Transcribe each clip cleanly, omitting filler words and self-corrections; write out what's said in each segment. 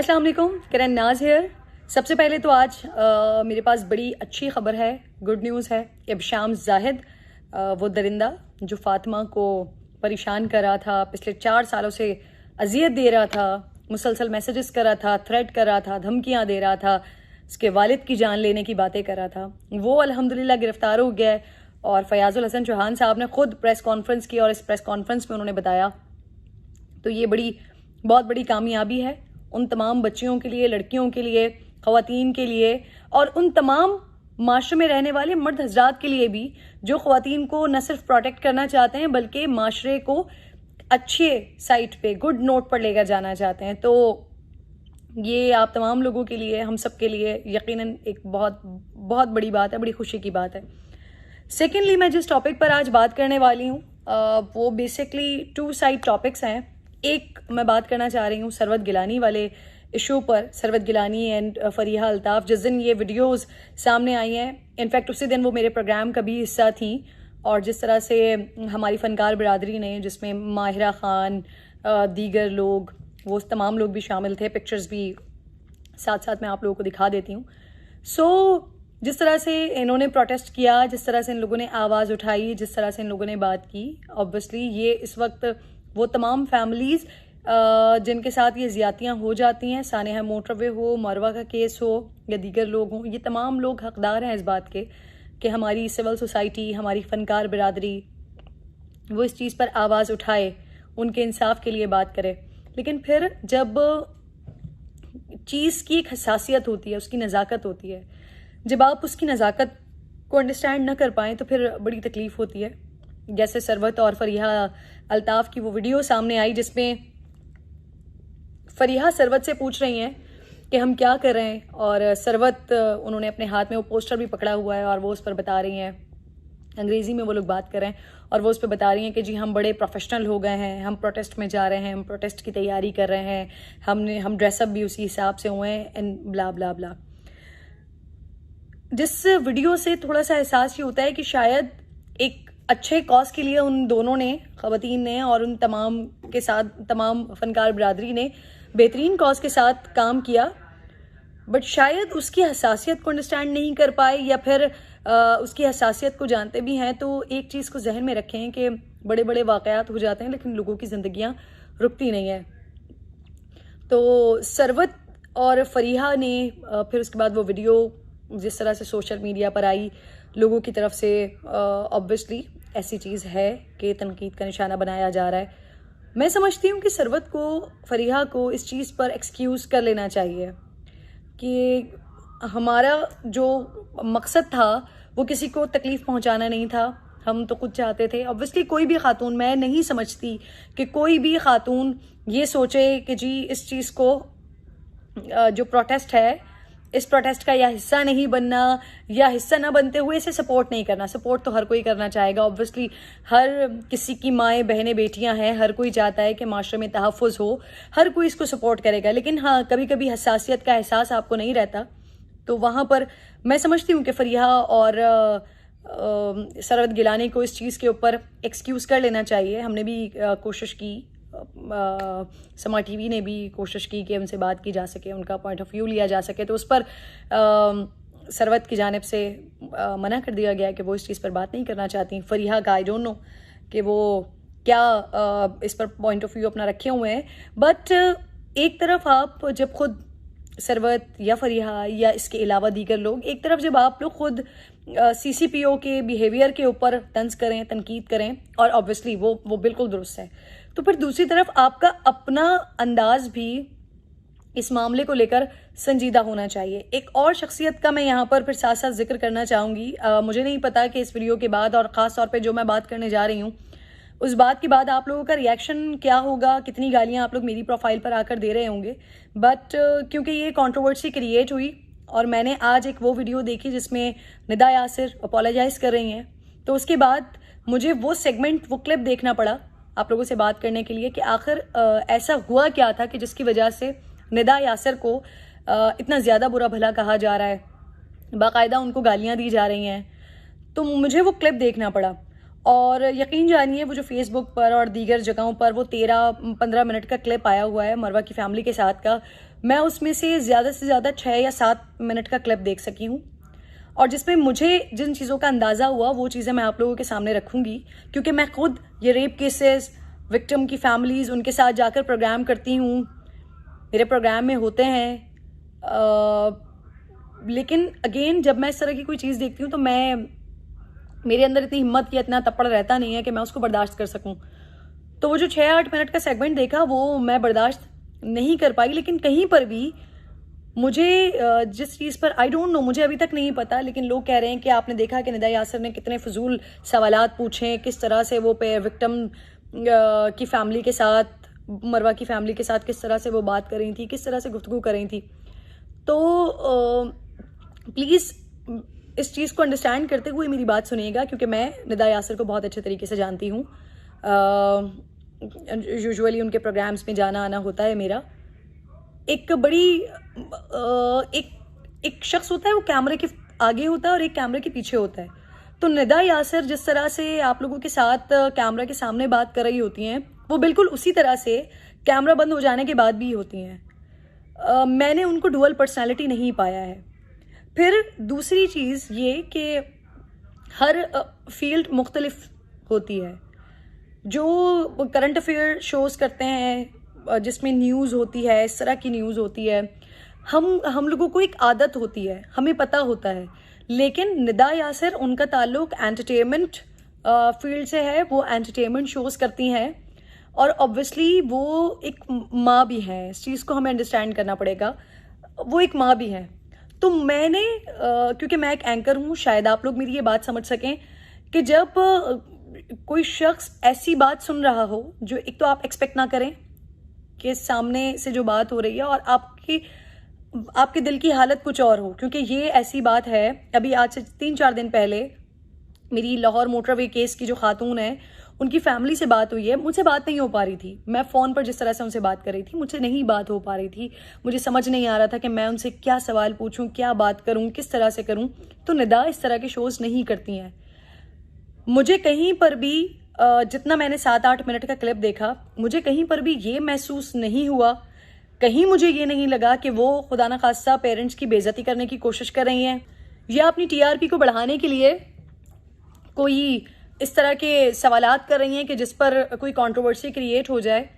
अस्सलाम वालेकुम, किरण नाज हियर। सबसे पहले तो आज मेरे पास बड़ी अच्छी खबर है, गुड न्यूज़ है कि अब शाम जाहिद वो दरिंदा जो फातिमा को परेशान कर रहा था, पिछले 4 सालों से अजियत दे रहा था, मुसलसल मैसेजेस कर रहा था, थ्रेट कर रहा था, धमकियां दे रहा था, उसके वालिद की जान लेने की बातें कर रहा था, वो अल्हम्दुलिल्लाह गिरफ्तार हो गया है। और फयाजुल हसन चौहान साहब ने खुद प्रेस कॉन्फ्रेंस की और इस प्रेस कॉन्फ्रेंस में उन्होंने बताया, तो ये बहुत बड़ी कामयाबी है उन तमाम बच्चियों के लिए, लड़कियों के लिए, ख़वातीन के लिए और उन तमाम माशरे में रहने वाले मर्द हजरात के लिए भी जो ख़वातीन को न सिर्फ प्रोटेक्ट करना चाहते हैं बल्कि माशरे को अच्छे साइट पे, गुड नोट पर लेकर जाना चाहते हैं। तो ये आप तमाम लोगों के लिए, हम सब के लिए यकीनन एक बहुत बहुत बड़ी बात है, बड़ी खुशी की बात है। सेकेंडली, मैं जिस टॉपिक पर आज बात करने वाली हूँ वो बेसिकली 2 साइड टॉपिक्स हैं। एक मैं बात करना चाह रही हूँ सरवत गिलानी वाले इशू पर, सरवत गिलानी एंड फरीहा अल्ताफ़। जिस दिन ये वीडियोस सामने आई हैं, इनफैक्ट उसी दिन वो मेरे प्रोग्राम का भी हिस्सा थी, और जिस तरह से हमारी फ़नकार बिरादरी ने, जिसमें माहिरा ख़ान, दीगर लोग, वो तमाम लोग भी शामिल थे, पिक्चर्स भी साथ साथ मैं आप लोगों को दिखा देती हूँ। जिस तरह से इन्होंने प्रोटेस्ट किया, जिस तरह से इन लोगों ने आवाज़ उठाई, जिस तरह से इन लोगों ने बात की, ऑब्वियसली ये इस वक्त वो तमाम फैमिलीज़ जिनके साथ ये ज़्यादतियाँ हो जाती हैं, सानेहा मोटरवे हो, मरवा का केस हो या दीगर लोग हों, ये तमाम लोग हकदार हैं इस बात के कि हमारी सिविल सोसाइटी, हमारी फ़नकार बिरादरी वो इस चीज़ पर आवाज़ उठाए, उनके इंसाफ के लिए बात करे। लेकिन फिर जब चीज़ की एक हसासियत होती है, उसकी नज़ाकत होती है, जब आप उसकी नज़ाकत को अंडरस्टैंड ना कर पाएँ तो फिर बड़ी तकलीफ़ होती है। जैसे सरवत और फरीहा अल्ताफ़ की वो वीडियो सामने आई जिसमें फरीहा सरवत से पूछ रही हैं कि हम क्या कर रहे हैं, और सरवत उन्होंने अपने हाथ में वो पोस्टर भी पकड़ा हुआ है और वो उस पर बता रही हैं, अंग्रेज़ी में वो लोग बात कर रहे हैं और वो उस पर बता रही हैं कि जी हम बड़े प्रोफेशनल हो गए हैं, हम प्रोटेस्ट में जा रहे हैं, हम प्रोटेस्ट की तैयारी कर रहे हैं, हम ड्रेसअप भी उसी हिसाब से हुए हैं एंड ब्ला ब्ला ब्ला। जिस वीडियो से थोड़ा सा एहसास ये होता है कि शायद एक अच्छे कॉज के लिए उन दोनों ने, ख़वातीन ने और उन तमाम के साथ, तमाम फ़नकार बिरादरी ने बेहतरीन कॉज के साथ काम किया, बट शायद उसकी हसासियत को अंडरस्टैंड नहीं कर पाए, या फिर उसकी हसासियत को जानते भी हैं तो एक चीज़ को जहन में रखें कि बड़े बड़े वाक़यात हो जाते हैं लेकिन लोगों की ज़िंदगियाँ रुकती नहीं है। तो सरवत और फरीहा ने फिर उसके बाद वो वीडियो जिस तरह से सोशल मीडिया पर आई, लोगों की तरफ से ऑब्वियसली ऐसी चीज़ है कि तनकीद का निशाना बनाया जा रहा है। मैं समझती हूँ कि सरवत को, फरीहा को इस चीज़ पर एक्सक्यूज़ कर लेना चाहिए कि हमारा जो मकसद था वो किसी को तकलीफ़ पहुँचाना नहीं था, हम तो खुद चाहते थे। ऑब्वियसली कोई भी खातून, मैं नहीं समझती कि कोई भी खातून ये सोचे कि जी इस चीज़ को, जो प्रोटेस्ट है, इस प्रोटेस्ट का या हिस्सा नहीं बनना, या हिस्सा ना बनते हुए इसे सपोर्ट नहीं करना। सपोर्ट तो हर कोई करना चाहेगा, ऑब्वियसली हर किसी की माएँ, बहनें, बेटियां हैं, हर कोई चाहता है कि माशरे में तहफ़्फ़ुज़ हो, हर कोई इसको सपोर्ट करेगा। लेकिन हाँ, कभी कभी हसासियत का एहसास आपको नहीं रहता, तो वहाँ पर मैं समझती हूँ कि फरीहा और सरवत गिलानी को इस चीज़ के ऊपर एक्सक्यूज़ कर लेना चाहिए। हमने भी कोशिश की, समा टीवी ने भी कोशिश की कि उनसे बात की जा सके, उनका पॉइंट ऑफ व्यू लिया जा सके, तो उस पर सरवत की जानिब से मना कर दिया गया कि वो इस चीज़ पर बात नहीं करना चाहती। फरीहा का आई डोंट नो कि वो क्या इस पर पॉइंट ऑफ व्यू अपना रखे हुए हैं, बट एक तरफ आप जब खुद सरवत या फरीहा या इसके अलावा दीगर लोग, एक तरफ जब आप लोग खुद CCPO के बिहेवियर के ऊपर तंज करें, तनकीद करें, और ऑब्वियसली वो बिल्कुल दुरुस्त है, तो फिर दूसरी तरफ आपका अपना अंदाज भी इस मामले को लेकर संजीदा होना चाहिए। एक और शख्सियत का मैं यहाँ पर फिर साथ साथ जिक्र करना चाहूँगी। मुझे नहीं पता कि इस वीडियो के बाद और ख़ास तौर पे जो मैं बात करने जा रही हूँ उस बात के बाद आप लोगों का रिएक्शन क्या होगा, कितनी गालियाँ आप लोग मेरी प्रोफाइल पर आकर दे रहे होंगे, बट क्योंकि ये कंट्रोवर्सी क्रिएट हुई और मैंने आज एक वो वीडियो देखी जिसमें निदा यासिर अपोलोजाइज़ कर रही हैं, तो उसके बाद मुझे वो सेगमेंट, वो क्लिप देखना पड़ा आप लोगों से बात करने के लिए कि आखिर ऐसा हुआ क्या था कि जिसकी वजह से निदा यासिर को इतना ज़्यादा बुरा भला कहा जा रहा है, बाकायदा उनको गालियाँ दी जा रही हैं। तो मुझे वो क्लिप देखना पड़ा और यकीन जानिए वो जो फेसबुक पर और दीगर जगहों पर वो 13-15 मिनट का क्लिप आया हुआ है मरवा की फैमिली के साथ का, मैं उसमें से ज़्यादा 6 या 7 मिनट का क्लिप देख सकी हूँ। और जिसमें मुझे जिन चीज़ों का अंदाज़ा हुआ वो चीज़ें मैं आप लोगों के सामने रखूँगी, क्योंकि मैं खुद ये रेप केसेस, विक्टिम की फैमिलीज़, उनके साथ जाकर प्रोग्राम करती हूँ, मेरे प्रोग्राम में होते हैं। लेकिन अगेन जब मैं इस तरह की कोई चीज़ देखती हूँ तो मेरे अंदर इतनी हिम्मत या इतना तप्पड़ रहता नहीं है कि मैं उसको बर्दाश्त कर सकूं। तो वो जो 6-8 मिनट का सेगमेंट देखा वो मैं बर्दाश्त नहीं कर पाई। लेकिन कहीं पर भी मुझे जिस चीज़ पर आई डोंट नो, मुझे अभी तक नहीं पता, लेकिन लोग कह रहे हैं कि आपने देखा कि निदा यासर ने कितने फजूल सवालात पूछे, किस तरह से वो विक्टिम की फैमिली के साथ, मरवा की फैमिली के साथ किस तरह से वो बात कर रही थी, किस तरह से गुफ्तगू कर रही थी। तो प्लीज़ इस चीज़ को अंडरस्टैंड करते हुए मेरी बात सुनिएगा, क्योंकि मैं निदा यासर को बहुत अच्छे तरीके से जानती हूँ। यूजुअली उनके प्रोग्राम्स में जाना आना होता है मेरा। एक एक शख्स होता है, वो कैमरे के आगे होता है और एक कैमरे के पीछे होता है। तो निदा यासर जिस तरह से आप लोगों के साथ कैमरा के सामने बात कर रही होती हैं, वो बिल्कुल उसी तरह से कैमरा बंद हो जाने के बाद भी होती हैं। मैंने उनको डुअल पर्सनैलिटी नहीं पाया है। फिर दूसरी चीज़ ये कि हर फील्ड मुख्तलिफ होती है। जो करंट अफेयर शोज़ करते हैं जिसमें न्यूज़ होती है, इस तरह की न्यूज़ होती है, हम लोगों को एक आदत होती है, हमें पता होता है। लेकिन निदा यासर, उनका ताल्लुक एंटरटेनमेंट फील्ड से है, वो एंटरटेनमेंट शोज़ करती हैं और ऑब्वियसली वो एक माँ भी हैं। इस चीज़ को हमें अंडरस्टैंड करना पड़ेगा, वो एक माँ भी हैं। तो मैंने क्योंकि मैं एक एंकर हूँ, शायद आप लोग मेरी ये बात समझ सकें कि जब कोई शख्स ऐसी बात सुन रहा हो जो एक तो आप एक्सपेक्ट ना करें कि सामने से जो बात हो रही है और आपके दिल की हालत कुछ और हो, क्योंकि ये ऐसी बात है। अभी आज से 3-4 दिन पहले मेरी लाहौर मोटरवे केस की जो खातून है, उनकी फैमिली से बात हुई है। मुझसे बात नहीं हो पा रही थी, मैं फ़ोन पर जिस तरह से उनसे बात कर रही थी मुझसे नहीं बात हो पा रही थी। मुझे समझ नहीं आ रहा था कि मैं उनसे क्या सवाल पूछूं, क्या बात करूं, किस तरह से करूं। तो निदा इस तरह के शोज़ नहीं करती हैं। मुझे कहीं पर भी जितना मैंने 7-8 मिनट का क्लिप देखा, मुझे कहीं पर भी ये महसूस नहीं हुआ, कहीं मुझे ये नहीं लगा कि वो खुदा न खास्ता पेरेंट्स की बेइज्जती करने की कोशिश कर रही हैं या अपनी टीआरपी को बढ़ाने के लिए कोई इस तरह के सवालात कर रही हैं कि जिस पर कोई कंट्रोवर्सी क्रिएट हो जाए।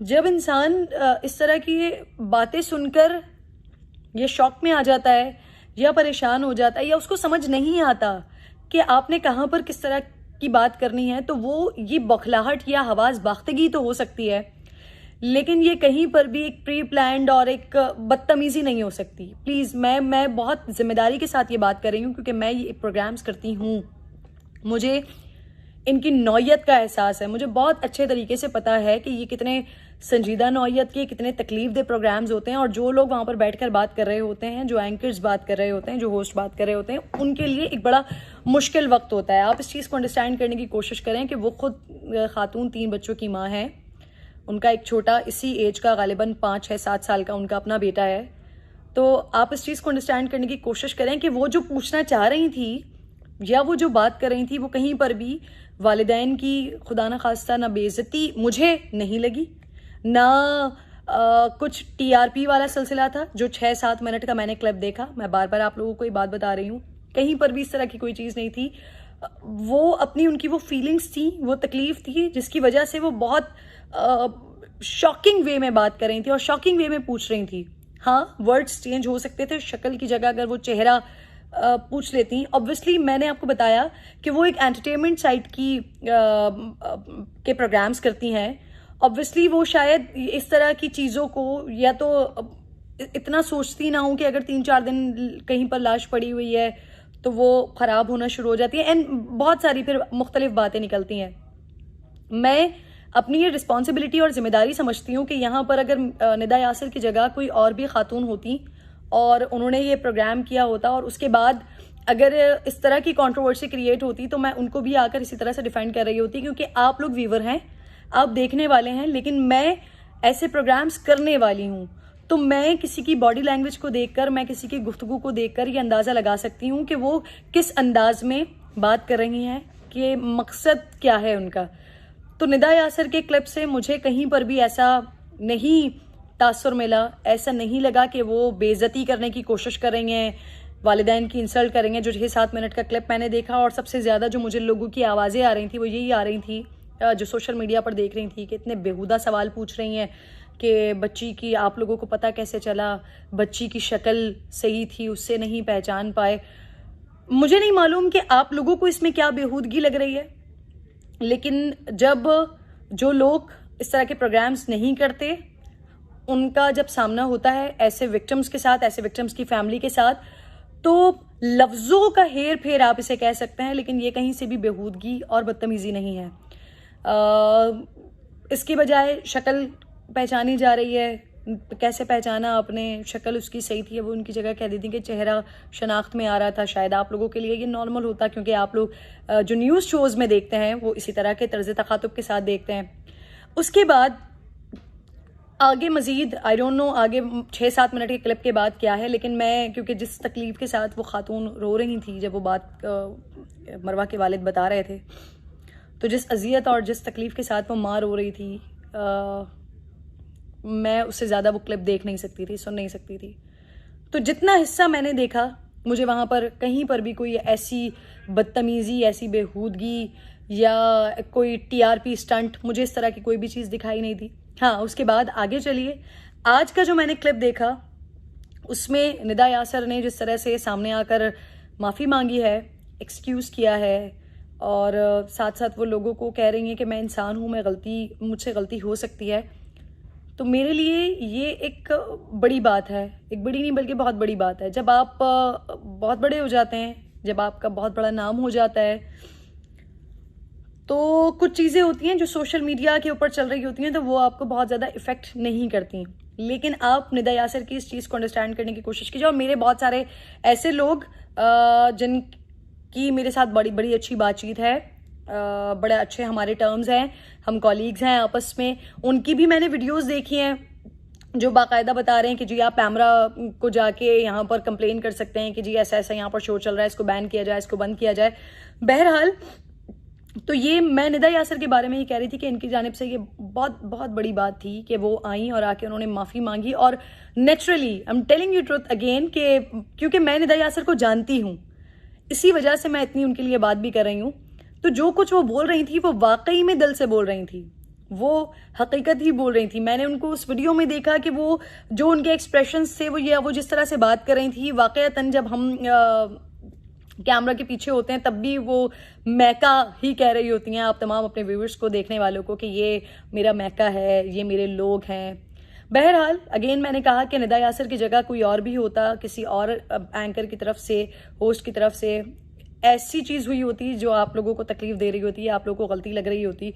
जब इंसान इस तरह की बातें सुनकर ये शॉक में आ जाता है या परेशान हो जाता है या उसको समझ नहीं आता कि आपने कहाँ पर किस तरह की बात करनी है, तो वो ये बौखलाहट या हवास बाख्तगी तो हो सकती है, लेकिन ये कहीं पर भी एक प्री प्लान्ड और एक बदतमीज़ी नहीं हो सकती। प्लीज़, मैं बहुत जिम्मेदारी के साथ ये बात कर रही हूँ क्योंकि मैं ये प्रोग्राम्स करती हूँ, मुझे इनकी नौयत का एहसास है। मुझे बहुत अच्छे तरीके से पता है कि ये कितने संजीदा नौयत के, कितने तकलीफ दे प्रोग्राम्स होते हैं और जो लोग वहाँ पर बैठकर बात कर रहे होते हैं, जो एंकर्स बात कर रहे होते हैं, जो होस्ट बात कर रहे होते हैं, उनके लिए एक बड़ा मुश्किल वक्त होता है। आप इस चीज़ को अंडरस्टैंड करने की कोशिश करें कि वो खुद खातून 3 बच्चों की माँ है। उनका एक छोटा इसी एज का गालिबन 5 है 7 साल का उनका अपना बेटा है। तो आप इस चीज़ को अंडरस्टैंड करने की कोशिश करें कि वो जो पूछना चाह रही थी या वो जो बात कर रही थी, वो कहीं पर भी वालिदैन की खुदा न खास्ता ना बेइज्जती मुझे नहीं लगी, ना कुछ टीआरपी वाला सिलसिला था जो 6-7 मिनट का मैंने क्लिप देखा। मैं बार बार आप लोगों को ये बात बता रही हूँ, कहीं पर भी इस तरह की कोई चीज़ नहीं थी। वो उनकी वो फीलिंग्स थी, वो तकलीफ थी जिसकी वजह से वो बहुत शॉकिंग वे में बात कर रही थी और शॉकिंग वे में पूछ रही थी। हाँ, वर्ड्स चेंज हो सकते थे, शक्ल की जगह अगर वो चेहरा पूछ लेती। ऑब्वियसली मैंने आपको बताया कि वो एक एंटरटेनमेंट साइट के प्रोग्राम्स करती हैं। ऑब्वियसली वो शायद इस तरह की चीज़ों को या तो इतना सोचती ना हो कि अगर 3-4 दिन कहीं पर लाश पड़ी हुई है तो वो ख़राब होना शुरू हो जाती है, एंड बहुत सारी फिर मुख्तलिफ बातें निकलती हैं। मैं अपनी ये रिस्पॉन्सिबिलिटी और जिम्मेदारी समझती हूँ कि यहाँ पर अगर निदा यासर की जगह कोई और भी खातून होती और उन्होंने ये प्रोग्राम किया होता और उसके बाद अगर इस तरह की कंट्रोवर्सी क्रिएट होती तो मैं उनको भी आकर इसी तरह से डिफेंड कर रही होती, क्योंकि आप लोग व्यूवर हैं, आप देखने वाले हैं। लेकिन मैं ऐसे प्रोग्राम्स करने वाली हूँ, तो मैं किसी की बॉडी लैंग्वेज को देखकर, मैं किसी की गुफ्तगू को देखकर ये अंदाज़ा लगा सकती हूँ कि वो किस अंदाज में बात कर रही हैं, कि मकसद क्या है उनका। तो निदा यासर के क्लिप से मुझे कहीं पर भी ऐसा नहीं तासुर मिला, ऐसा नहीं लगा कि वो बेइज्जती करने की कोशिश कर रही हैं, वालिदैन की इंसल्ट करेंगे। जो 6-7 मिनट का क्लिप मैंने देखा, और सबसे ज़्यादा जो मुझे लोगों की आवाज़ें आ रही थी वो यही आ रही थी, जो सोशल मीडिया पर देख रही थी, कि इतने बेहुदा सवाल पूछ रही हैं कि बच्ची की आप लोगों को पता कैसे चला, बच्ची की शक्ल सही थी, उससे नहीं पहचान पाए। मुझे नहीं मालूम कि आप लोगों को इसमें क्या बेहूदगी लग रही है, लेकिन जब जो लोग इस तरह के प्रोग्राम्स नहीं करते, उनका जब सामना होता है ऐसे विक्टिम्स के साथ, ऐसे विक्टिम्स की फैमिली के साथ, तो लफ्ज़ों का हेर फेर आप इसे कह सकते हैं, लेकिन ये कहीं से भी बेहूदगी और बदतमीज़ी नहीं है। इसकी बजाय शक्ल पहचानी जा रही है। कैसे पहचाना आपने? शक्ल उसकी सही थी, वो उनकी जगह कह देती कि चेहरा शनाख्त में आ रहा था। शायद आप लोगों के लिए ये नॉर्मल होता, क्योंकि आप लोग जो न्यूज़ शोज़ में देखते हैं वो इसी तरह के तर्ज तखातुब के साथ देखते हैं। उसके बाद आगे मज़ीद आई डोंट नो आगे 6-7 मिनट के क्लिप के बाद क्या है, लेकिन मैं क्योंकि जिस तकलीफ़ के साथ वो खातून रो रही थी जब वो बात मरवा के वालिद बता रहे थे, तो जिस अजियत और जिस तकलीफ़ के साथ वो माँ रो रही थी, मैं उससे ज़्यादा वो क्लिप देख नहीं सकती थी, सुन नहीं सकती थी। तो जितना हिस्सा मैंने देखा, मुझे वहाँ पर कहीं पर भी कोई ऐसी बदतमीज़ी, ऐसी बेहूदगी या कोई TRP स्टंट, मुझे इस तरह की कोई भी चीज़ दिखाई नहीं दी। हाँ, उसके बाद आगे चलिए, आज का जो मैंने क्लिप देखा उसमें निदा यासर ने जिस तरह से सामने आकर माफ़ी मांगी है, एक्सक्यूज़ किया है, और साथ साथ वो लोगों को कह रही हैं कि मैं इंसान हूँ, मुझसे गलती हो सकती है। तो मेरे लिए ये एक बड़ी बात है, एक बड़ी नहीं बल्कि बहुत बड़ी बात है। जब आप बहुत बड़े हो जाते हैं, जब आपका बहुत बड़ा नाम हो जाता है, तो कुछ चीज़ें होती हैं जो सोशल मीडिया के ऊपर चल रही होती हैं, तो वो आपको बहुत ज़्यादा इफ़ेक्ट नहीं करती, लेकिन आप निदा यासर की इस चीज़ को अंडरस्टैंड करने की कोशिश कीजिए। और मेरे बहुत सारे ऐसे लोग जिनकी मेरे साथ बड़ी बड़ी अच्छी बातचीत है, बड़े अच्छे हमारे टर्म्स हैं, हम कॉलीग्स हैं आपस में, उनकी भी मैंने वीडियोस देखी हैं जो बाकायदा बता रहे हैं कि जी आप पैमरा को जाके यहाँ पर कंप्लेन कर सकते हैं कि जी ऐसा ऐसा यहाँ पर शो चल रहा है, इसको बैन किया जाए, इसको बंद किया जाए। बहरहाल, तो ये मैं निदा यासर के बारे में ही कह रही थी कि इनकी जानिब से ये बहुत बहुत बड़ी बात थी कि वो आई और आके उन्होंने माफ़ी मांगी। और naturally I am telling you truth again कि क्योंकि मैं निदा यासर को जानती हूँ, इसी वजह से मैं इतनी उनके लिए बात भी कर रही हूँ। तो जो कुछ वो बोल रही थी वो वाकई में दिल से बोल रही थी, वो हकीकत ही बोल रही थी। मैंने उनको उस वीडियो में देखा कि वो जो उनके एक्सप्रेशंस थे, वो जिस तरह से बात कर रही थी, वाकईतन जब हम कैमरा के पीछे होते हैं तब भी वो मैका ही कह रही होती हैं आप तमाम अपने व्यूअर्स को, देखने वालों को, कि ये मेरा मैका है, ये मेरे लोग हैं। बहरहाल, अगेन मैंने कहा कि निदा यासर की जगह कोई और भी होता, किसी और एंकर की तरफ से, होस्ट की तरफ से ऐसी चीज़ हुई होती जो आप लोगों को तकलीफ दे रही होती, आप लोगों को गलती लग रही होती,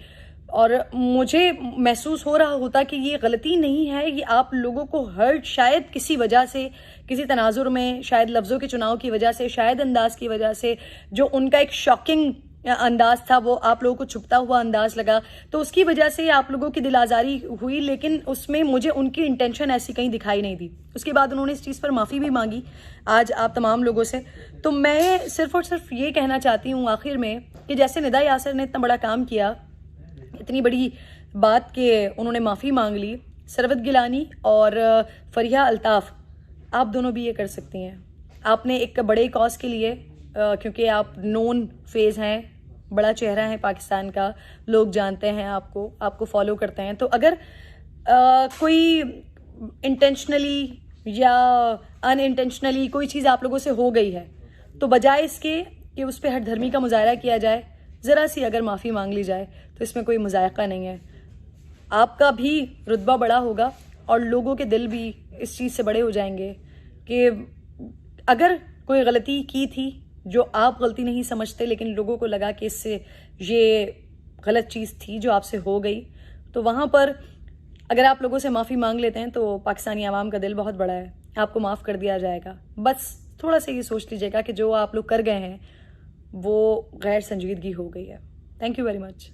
और मुझे महसूस हो रहा होता कि ये गलती नहीं है, ये आप लोगों को हर्ट शायद किसी वजह से, किसी तनाजुर में, शायद लफ्ज़ों के चुनाव की वजह से, शायद अंदाज की वजह से, जो उनका एक शॉकिंग अंदाज था वो आप लोगों को छुपता हुआ अंदाज लगा, तो उसकी वजह से आप लोगों की दिल आज़ारी हुई, लेकिन उसमें मुझे उनकी इंटेंशन ऐसी कहीं दिखाई नहीं दी। उसके बाद उन्होंने इस चीज़ पर माफ़ी भी मांगी आज आप तमाम लोगों से। तो मैं सिर्फ और सिर्फ ये कहना चाहती हूँ आखिर में कि जैसे निदा यासर ने इतना बड़ा काम किया, इतनी बड़ी बात कि उन्होंने माफ़ी मांग ली, सरवत गिलानी और फरिया अल्ताफ़, आप दोनों भी ये कर सकती हैं। आपने एक बड़े कॉज के लिए, क्योंकि आप नोन फेज़ हैं, बड़ा चेहरा है पाकिस्तान का, लोग जानते हैं आपको फॉलो करते हैं, तो अगर कोई इंटेंशनली या अनइंटेंशनली कोई चीज़ आप लोगों से हो गई है, तो बजाय इसके कि उस पर हठधर्मी का मुजाहरा किया जाए, ज़रा सी अगर माफ़ी मांग ली जाए तो इसमें कोई मुज़ायक़ा नहीं है। आपका भी रुतबा बड़ा होगा और लोगों के दिल भी इस चीज़ से बड़े हो जाएंगे कि अगर कोई गलती की थी जो आप गलती नहीं समझते, लेकिन लोगों को लगा कि इससे ये गलत चीज़ थी जो आपसे हो गई, तो वहाँ पर अगर आप लोगों से माफ़ी मांग लेते हैं तो पाकिस्तानी आवाम का दिल बहुत बड़ा है, आपको माफ़ कर दिया जाएगा। बस थोड़ा सा ये सोच लीजिएगा कि जो आप लोग कर गए हैं वो गैर संजीदगी हो गई है। Thank you very much.